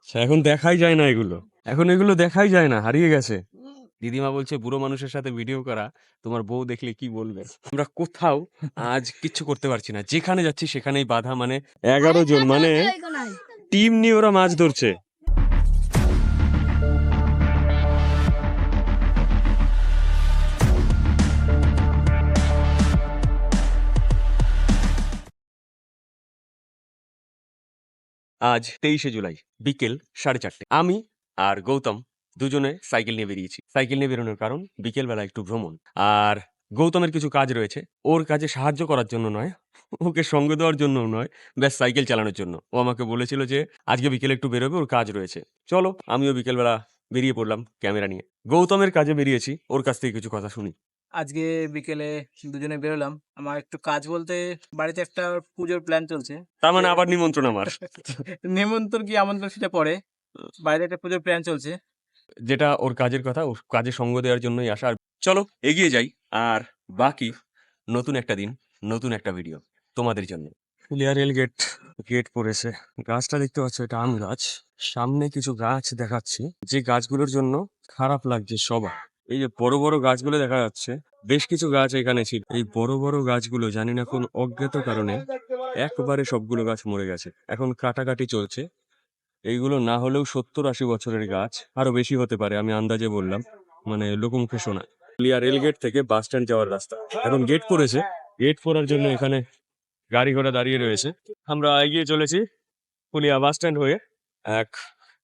এখন দেখাই যায় না এগুলো, এখন এগুলো দেখাই যায় না, হারিয়ে গেছে। দিদিমা বলছে বুড়ো মানুষের সাথে ভিডিও করা তোমার বউ দেখলে কি বলবে। আমরা কোথাও আজ কিচ্ছু করতে পারছি না, যেখানে যাচ্ছি সেখানেই বাধা। মানে 11 জন, মানে টিম নিয়ে ওরা মাছ ধরছে। আজ 23শে জুলাই বিকেল 4:30, আমি আর গৌতম দুজনে সাইকেল নিয়ে বেরিয়েছি। সাইকেল নিয়ে বেরোনোর কারণ বিকেলবেলা একটু ভ্রমণ। আর গৌতমের কিছু কাজ রয়েছে, ওর কাজে সাহায্য করার জন্য নয়, ওকে সঙ্গ দেওয়ার জন্যও নয়, ব্যাস সাইকেল চালানোর জন্য। ও আমাকে বলেছিল যে আজকে বিকেলে একটু বেরোবে, ওর কাজ রয়েছে। চলো, আমিও বিকেলবেলা বেরিয়ে পড়লাম ক্যামেরা নিয়ে। গৌতমের কাজে বেরিয়েছি, ওর কাছ থেকে কিছু কথা শুনি। আজকে বিকেলে দুজনে বেরোলাম। আমার একটু কাজ বলতে বাড়িতে একটা পুজোর প্ল্যান চলছে। তার মানে আবার নিমন্ত্রণ আমার। নেমন্তন্ন কি আমন্ত্রণ সেটা পরে, বাইরে একটা পুজোর প্ল্যান চলছে। যেটা ওর কাজের কথা, ওর কাজে সঙ্গ দেওয়ার জন্যই আসা। আর চলো এগিয়ে যাই, আর বাকি নতুন একটা দিন, নতুন একটা ভিডিও তোমাদের জন্য। ফুলিয়া রেল গেট, গেট পড়েছে। গাছটা দেখতে পাচ্ছ, এটা আম গাছ। সামনে কিছু গাছ দেখাচ্ছি, যে গাছগুলোর জন্য খারাপ লাগছে সবার। এই যে বড় বড় গাছগুলো দেখা যাচ্ছে, বেশ কিছু গাছ এখানে ছিল। এই বড় বড় গাছগুলো জানি না কোন অজ্ঞাত কারণে একবারে সবগুলো গাছ মরে গেছে। এখন কাটাকাটি চলছে। এইগুলো না হলেও 70-80 বছরের গাছ, আরো বেশি হতে পারে, আমি আন্দাজে বললাম, মানে লোকমুখে শোনা। ফুলিয়া রেল গেট থেকে বাস স্ট্যান্ড যাওয়ার রাস্তা। এখন গেট পড়েছে, গেট পড়ার জন্য এখানে গাড়ি ঘোড়া দাঁড়িয়ে রয়েছে। আমরা এগিয়ে চলেছি ফুলিয়া বাস স্ট্যান্ড হয়ে এক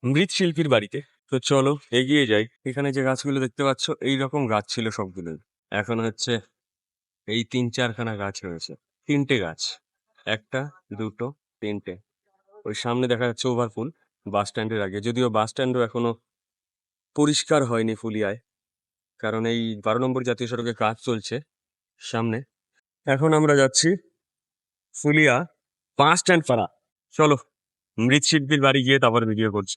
মৃৎশিল্পীর বাড়িতে। তো চলো এগিয়ে যাই। এখানে যে গাছগুলো দেখতে পাচ্ছ, এই রকম গাছ ছিল সবগুলো। এখন হচ্ছে এই 3-4খানা গাছ রয়েছে, 3টে গাছ, একটা, দুটো, 3টে। ওই সামনে দেখা যাচ্ছে ওভারফুল, বাস স্ট্যান্ডের আগে। যদিও বাস স্ট্যান্ডও এখনো পরিষ্কার হয়নি ফুলিয়ায়, কারণ এই 12 নম্বর জাতীয় সড়কে কাজ চলছে সামনে। এখন আমরা যাচ্ছি ফুলিয়া বাস স্ট্যান্ড পাড়া। চলো মৃৎশিল্পীর বাড়ি গিয়ে তারপর ভিডিও করছি।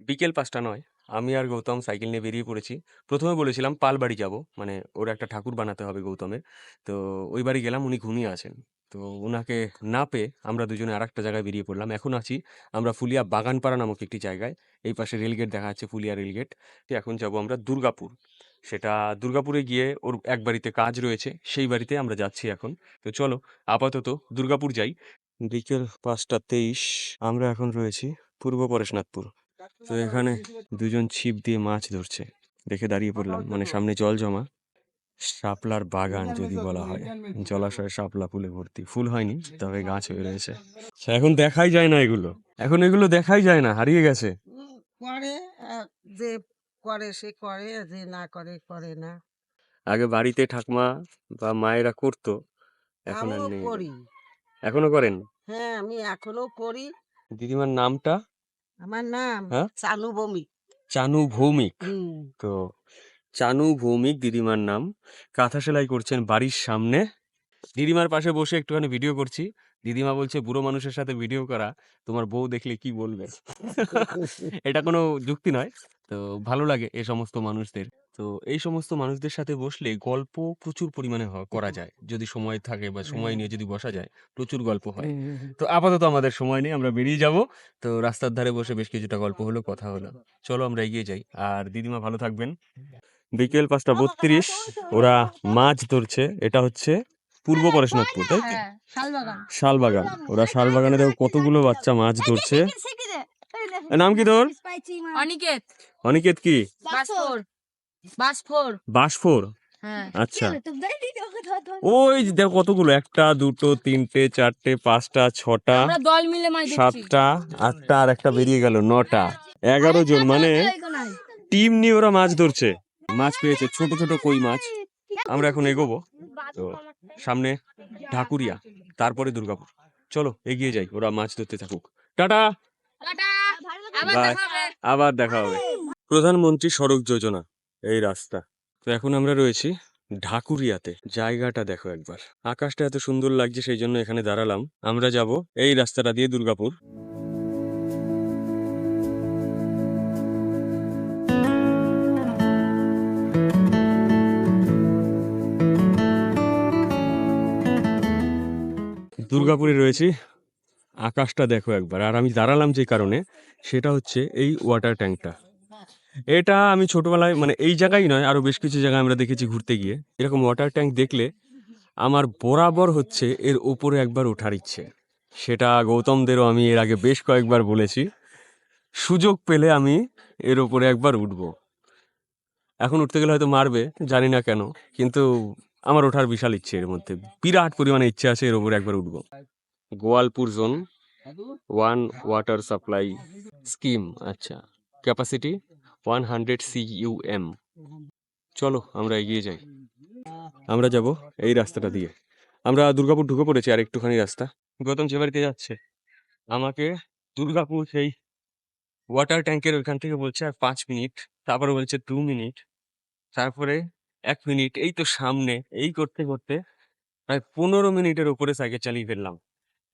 বিকেল 5টা নয়, আমি আর গৌতম সাইকেল নিয়ে বেরিয়ে পড়েছি। প্রথমে বলেছিলাম পালবাড়ি যাব, মানে ওর একটা ঠাকুর বানাতে হবে গৌতমের। তো ওই বাড়ি গেলাম, উনি ঘুমিয়ে আছেন। তো ওনাকে না পেয়ে আমরা দুজনে আর একটা জায়গায় বেরিয়ে পড়লাম। এখন আছি আমরা ফুলিয়া বাগানপাড়া নামক একটি জায়গায়। এই পাশে রেলগেট দেখা যাচ্ছে, ফুলিয়া রেলগেট। তো এখন যাব আমরা দুর্গাপুর। সেটা দুর্গাপুরে গিয়ে ওর এক বাড়িতে কাজ রয়েছে, সেই বাড়িতে আমরা যাচ্ছি এখন। তো চলো আপাতত দুর্গাপুর যাই। বিকেল 5টা 23, আমরা এখন রয়েছি পূর্ব পরেশনাথপুর। তো এখানে দুজন ছিপ দিয়ে মাছ ধরছে, দেখে দাঁড়িয়ে পড়লাম। মানে সামনে জল জমা, শাপলার বাগান যদি বলা হয়। জলাশয়ে শাপলা ফুলে ভর্তি, ফুল হয়নি তবে গাছ হয়ে রয়েছে। এখন দেখাই যায় না এগুলো, এখন এগুলো দেখাই যায় না, হারিয়ে গেছে। করে যে করে সে করে, যে না করে করে না। আগে বাড়িতে ঠাকুমা বা মায়েরা করতো, এখন আর আমিও নেই। করি। এখনো করেন? হ্যাঁ, আমি এখনো করি। দিদিমার নামটা? আমার নাম হ্যাঁ, চানু ভৌমিক। চানু ভৌমিক। হুম। তো চানু ভৌমিক দিদিমার নাম। কাঁথা সেলাই করছেন বাড়ির সামনে। দিদিমার পাশে বসে একটুখানি ভিডিও করছি। দিদিমা বলছে বুড়ো মানুষের সাথে ভিডিও করা তোমার বউ দেখলে কি বলবে। এটা কোনো যুক্তি নয়। তো ভালো লাগে এ সমস্ত মানুষদের। তো এই সমস্ত মানুষদের সাথে বসলে গল্প প্রচুর পরিমাণে করা যায়, যদি সময় থাকে বা সময় নিয়ে যদি বসা যায়, প্রচুর গল্প হয়। তো আপাতত আমাদের সময় নেই, আমরা বেরিয়ে যাব। তো রাস্তার ধারে বসে বেশ কিছুটা গল্প হলো, কথা হলো। চলো আমরা এগিয়ে যাই, আর দিদিমা ভালো থাকবেন। বিকেল 5টা 32, ওরা মাছ ধরছে। এটা হচ্ছে পূর্ব পরেশনাথপুর, তাই তো? শালবাগান। ওরা শালবাগানে দেখো কতগুলো বাচ্চা মাছ ধরছে। নাম কি তোর? অনিকেত। অনিকেত কি? বাসফোর। বাসফোর। বাসফোর। হ্যাঁ। আচ্ছা, ওই যে দেখো কতগুলো, 1টা 2টো 3টে 4টে 5টা 6টা আমরা দল মিলে মাছ ধরছি। 7টা 8টা, আর একটা বেরিয়ে গেল 9টা। 11 জন, মানে টিম নিয়ে ওরা মাছ ধরছে। মাছ পেয়েছে, ছোট ছোট কই মাছ। আমরা এখন এগোবো। তো সামনে ঢাকুরিয়া, তারপরে দুর্গাপুর। চলো এগিয়ে যাই, ওরা মাছ ধরতে থাকুক। Tata, tata. আবার বাই, দেখা হবে। আবার দেখা হবে। প্রধানমন্ত্রী সড়ক যোজনা, এই রাস্তা। তো এখন আমরা রয়েছি ঢাকুরিয়াতে। জায়গাটা দেখো একবার, আকাশটা এত সুন্দর লাগছে সেই জন্য এখানে দাঁড়ালাম। আমরা যাব এই রাস্তাটা দিয়ে দুর্গাপুর। দুর্গাপুরে রয়েছি, আকাশটা দেখো একবার। আর আমি দাঁড়ালাম যে কারণে, সেটা হচ্ছে এই ওয়াটার ট্যাঙ্কটা। এটা আমি ছোটবেলায়, মানে এই জায়গায় নয়, আরো বেশ কিছু জায়গায় আমরা দেখেছি ঘুরতে গিয়ে। এরকম ওয়াটার ট্যাঙ্ক দেখলে আমার বরাবর হচ্ছে এর উপরে একবার ওঠার ইচ্ছে। সেটা গৌতমদেরও আমি এর আগে বেশ কয়েকবার বলেছি, সুযোগ পেলে আমি এর উপরে একবার উঠবো। এখন উঠতে গেলে হয়তো মারবে, জানি না কেন, কিন্তু আমার ওঠার বিশাল ইচ্ছে এর মধ্যে, বিরাট পরিমাণে ইচ্ছে আছে এর উপরে একবার উঠবো। Goalpur zone 1 water supply scheme, আচ্ছা, ক্যাপাসিটি 100 CUM। চলো আমরা এগিয়ে যাই। আমরা যাব এই রাস্তাটা দিয়ে। আমরা দুর্গাপুর ঢুকে পড়েছি, আর একটুখানি রাস্তা। গৌতম যে বাড়িতে যাচ্ছে আমাকে দুর্গাপুর সেই ওয়াটার ট্যাঙ্কের ওইখান থেকে বলছে আর 5 মিনিট, তারপরে বলছে 2 মিনিট, তারপরে 1 মিনিট, এই তো সামনে। এই করতে করতে প্রায় 15 মিনিটের উপরে সাইকেল চালিয়ে ফেললাম।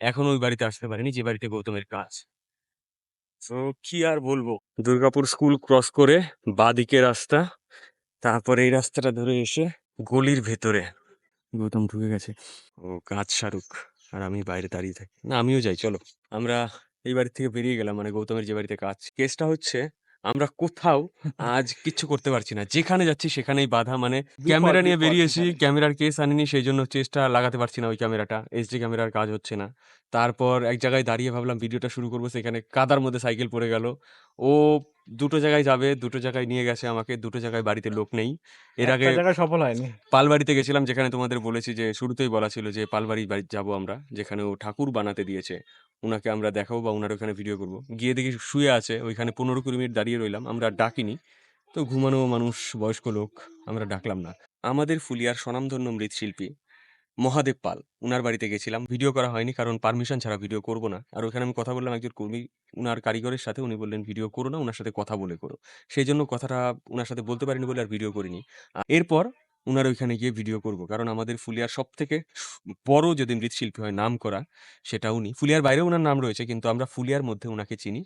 এখন ওই বাড়িতে আসতে পারিনি যে বাড়িতে গৌতমের কাজ। তো কি আর বলবো, দুর্গাপুর স্কুল ক্রস করে বাঁদিকে রাস্তা, তারপরে এই রাস্তাটা ধরে এসে গলির ভেতরে গৌতম ঢুকে গেছে। ও কাজ সারুক আর আমি বাইরে দাঁড়িয়ে থাকি। না, আমিও যাই, চলো। আমরা এই বাড়ি থেকে বেরিয়ে গেলাম, মানে গৌতমের যে বাড়িতে কাজ। কেসটা হচ্ছে আমরা কোথাও আজ কিচ্ছু করতে পারছি না, যেখানে যাচ্ছি সেখানেই বাধা। মানে ক্যামেরা নিয়ে বেরিয়েছি, ক্যামেরার কেস আনিনি, সেই জন্য চেষ্টা লাগাতে পারছি না। ওই ক্যামেরাটা HD ক্যামেরার কাজ হচ্ছে না। তারপর এক জায়গায় দাঁড়িয়ে ভাবলাম ভিডিওটা শুরু করবো, সেখানে কাদার মধ্যে সাইকেল পড়ে গেল। ও দুটো জায়গায় যাবে, দুটো জায়গায় নিয়ে গেছে আমাকে, দুটো জায়গায় বাড়িতে লোক নেই। এর আগে একটা জায়গায় সফল হয়নি। পালবাড়িতে গেছিলাম, যেখানে তোমাদের বলেছি যে শুরুতেই বলা ছিল যে পালবাড়ি বাড়ি যাবো আমরা, যেখানে ও ঠাকুর বানাতে দিয়েছে। ওনাকে আমরা দেখাবো বা ওনার ওখানে ভিডিও করবো। গিয়ে দেখি শুয়ে আছে ওইখানে, 15-20 মিনিট দাঁড়িয়ে রইলাম, আমরা আর ডাকিনি। তো ঘুমানো মানুষ, বয়স্ক লোক, আমরা ডাকলাম না। আমাদের ফুলিয়ার স্বনামধন্য মৃৎশিল্পী মহাদেব পাল, উনার বাড়িতে গেছিলাম। ভিডিও করা হয়নি, কারণ পারমিশন ছাড়া ভিডিও করব না। আর ওখানে আমি কথা বললাম একজন কর্মী, উনার কারিগরের সাথে। উনি বললেন ভিডিও করো না, উনার সাথে কথা বলে করো। সেই জন্য কথাটা উনার সাথে বলতে পারিনি বলে আর ভিডিও করিনি। এরপর উনার ওইখানে গিয়ে ভিডিও করব, কারণ আমাদের ফুলিয়ার সব থেকে বড় যদি মৃৎশিল্পী হয়, নাম করা, সেটা উনি। ফুলিয়ার বাইরেও উনার নাম রয়েছে, কিন্তু আমরা ফুলিয়ার মধ্যে উনাকে চিনি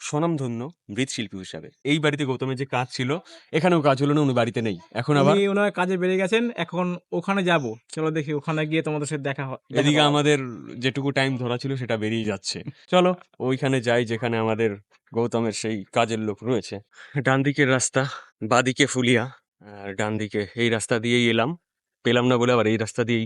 স্বনামধন্য মৃৎশিল্পী হিসাবে। এই বাড়িতে গৌতমের যে কাজ ছিল, এখানেও কাজ হলো না, উনি বাড়িতে নেই এখন। আবার উনি ওনার কাজে বেরিয়ে গেছেন, এখন ওখানে যাব। চলো দেখি, ওখানে গিয়ে তোমাদের সাথে দেখা হয়। এদিকে আমাদের যেটুকু টাইম ধরা ছিল সেটা বেরিয়ে যাচ্ছে। চলো ওইখানে যাই যেখানে আমাদের গৌতমের সেই কাজের লোক রয়েছে। ডান দিকের রাস্তা, বাদিকে ফুলিয়া, আর ডান দিকে এই রাস্তা দিয়েই এলাম। পেলাম না বলে আবার এই রাস্তা দিয়েই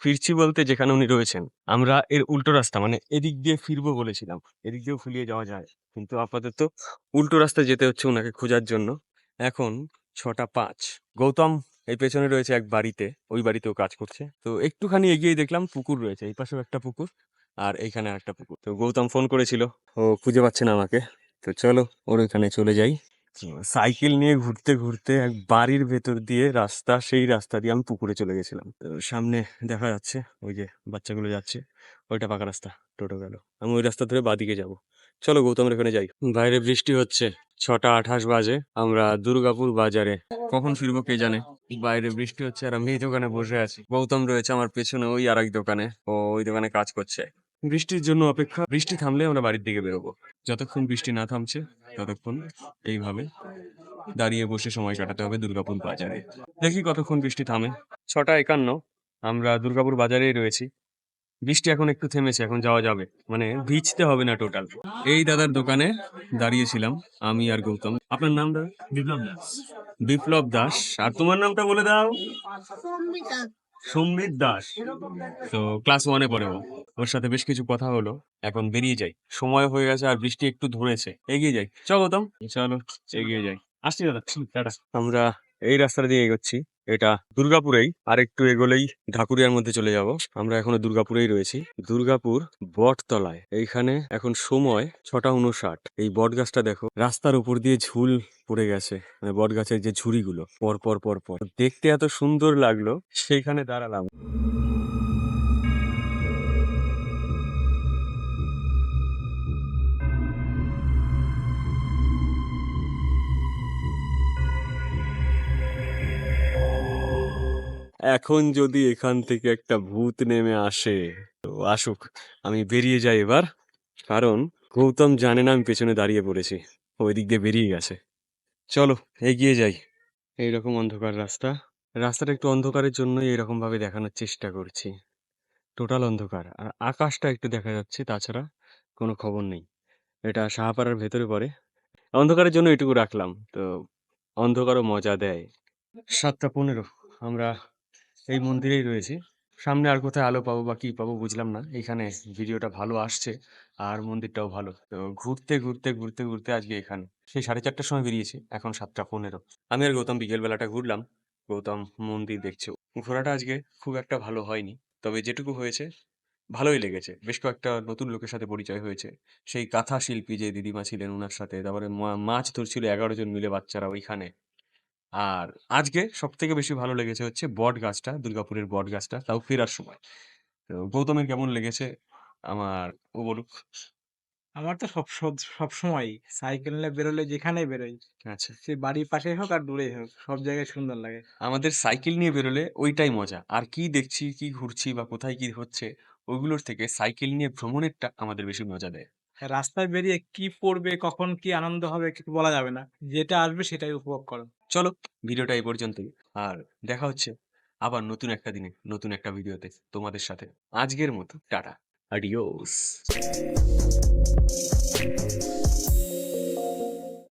ফিরছি বলতে যেখানে উনি রয়েছেন আমরা এর উল্টো রাস্তা, মানে এদিক দিয়ে ফিরবো বলেছিলাম। এদিক দিয়েও ফুলিয়ে যাওয়া যায়, কিন্তু আপাতত উল্টো রাস্তা যেতে হচ্ছে ওনাকে খোঁজার জন্য। এখন 6টা 5। গৌতম এই পেছনে রয়েছে এক বাড়িতে, ওই বাড়িতেও কাজ করছে। তো একটুখানি এগিয়ে দেখলাম পুকুর রয়েছে, এই পাশেও একটা পুকুর আর এইখানে একটা পুকুর। তো গৌতম ফোন করেছিল, ও খুঁজে পাচ্ছে না আমাকে। তো চলো ওর ওইখানে চলে যাই। সাইকেল নিয়ে ঘুরতে ঘুরতে এক বাড়ির ভেতর দিয়ে রাস্তা, সেই রাস্তা দিয়ে আমি পুকুরে চলে গেছিলাম। তো সামনে দেখা যাচ্ছে ওই যে বাচ্চাগুলো যাচ্ছে, ওইটা পাকা রাস্তা, টোটো গেল। আমি ওই রাস্তা ধরে বাদিকে যাব। চলো গৌতমের ওখানে যাই। বাইরে বৃষ্টি হচ্ছে, 6টা 28 বাজে। আমরা দুর্গাপুর বাজারে, কখন ফিরবো কে জানে। বাইরে বৃষ্টি হচ্ছে আর আমি এই দোকানে বসে আছি। গৌতম রয়েছে আমার পেছনে ওই আরেক দোকানে, ও ওই দোকানে কাজ করছে। বৃষ্টির জন্য অপেক্ষা, বৃষ্টি থামলে আমরা বাড়ির দিকে বেরোবো। যতক্ষণ বৃষ্টি না থামছে ততক্ষণ এইভাবে দাঁড়িয়ে বসে সময় কাটাতে হবে দুর্গাপুর বাজারে। দেখি কতক্ষণ বৃষ্টি থামে। 6টা 51, আমরা দুর্গাপুর বাজারেই রয়েছি। বৃষ্টি এখন একটু থেমেছে, এখন যাওয়া যাবে, মানে ভিজতে হবে না টোটাল। এই দাদার দোকানে দাঁড়িয়েছিলাম আমি আর গৌতম। আপনার নাম দাদা? বিপ্লব দাস। বিপ্লব দাস। আর তোমার নামটা বলে দাও। সম্বিত দাস। তো ক্লাস 1-এ পড়ে ও। ওর সাথে বেশ কিছু কথা হলো, এখন বেরিয়ে যাই, সময় হয়ে গেছে আর বৃষ্টি একটু ধরেছে। এগিয়ে যাই, চল গৌতম, চলো এগিয়ে যাই। আসছি দাদা, টাটা। আমরা এই রাস্তা দিয়ে এগোচ্ছি, এটা দুর্গাপুরেই। আর একটু এগোলেই ঢাকুরিয়ার মধ্যে চলে যাব। আমরা এখনো দুর্গাপুরেই রয়েছি, দুর্গাপুর বটতলায়। এইখানে এখন সময় 6টা 59। এই বট গাছটা দেখো, রাস্তার উপর দিয়ে ঝুল পড়ে গেছে, মানে বট গাছের যে ঝুড়িগুলো পর পর পর পর, দেখতে এত সুন্দর লাগলো, সেইখানে দাঁড়ালাম। এখন যদি এখান থেকে একটা ভূত নেমে আসে তো আসুক, আমি বেরিয়ে যাই এবার, কারণ গৌতম জানে না আমি পেছনে দাঁড়িয়ে পড়েছি, ওই দিক দিয়ে বেরিয়ে গেছে। চলো এগিয়ে যাই। এইরকম অন্ধকার রাস্তা, রাস্তাটা একটু অন্ধকারের জন্যই এরকম ভাবে দেখানোর চেষ্টা করছি। টোটাল অন্ধকার, আর আকাশটা একটু দেখা যাচ্ছে, তাছাড়া কোনো খবর নেই। এটা সাহাপাড়ার ভেতরে পড়ে, অন্ধকারের জন্য এটুকু রাখলাম তো। অন্ধকারও মজা দেয়। 7:15 আমরা এই মন্দিরেই রয়েছি। সামনে আর কোথায় আলো পাবো বা কি পাবো বুঝলাম না। এখানে ভিডিওটা ভালো আসছে আর মন্দিরটাও ভালো, তো ঘুরতে ঘুরতে ঘুরতে ঘুরতে আজকে এখানে সেই 4:30টার সময় বেরিয়েছি, এখন 7:15। আমি আর গৌতম বিকেল বেলাটা ঘুরলাম, গৌতম মন্দির দেখছে। ঘোরাটা আজকে খুব একটা ভালো হয়নি, তবে যেটুকু হয়েছে ভালোই লেগেছে। বেশ কয়েকটা নতুন লোকের সাথে পরিচয় হয়েছে। সেই কাঁথা শিল্পী যে দিদিমা ছিলেন ওনার সাথে, তারপরে মাছ ধরছিল 11 জন মিলে বাচ্চারা ওইখানে। আর আজকে সব থেকে বেশি ভালো লেগেছে হচ্ছে বট গাছটা, দুর্গাপুরের বট গাছটা, তাও ফেরার সময়। তো গৌতমের কেমন লেগেছে আমার ও বলুক। আমার তো সব সময় সাইকেল নিয়ে বেরোলে যেখানেই বেরোই, আচ্ছা, সে বাড়ির পাশেই হোক আর দূরেই হোক, সব জায়গায় সুন্দর লাগে। আমাদের সাইকেল নিয়ে বেরোলে ওইটাই মজা। আর কি দেখছি, কি ঘুরছি বা কোথায় কি হচ্ছে, ওইগুলোর থেকে সাইকেল নিয়ে ভ্রমণেরটা আমাদের বেশি মজা দেয়। রাস্তায় বেরিয়ে কি পড়বে, কখন কি আনন্দ হবে কিছু বলা যাবে না। যেটা আসবে সেটাই উপভোগ করো। চলো ভিডিওটা এই পর্যন্তই, আর দেখা হচ্ছে আবার নতুন একটা দিনে নতুন একটা ভিডিওতে তোমাদের সাথে। আজকের মতো টাটা, আডিওস।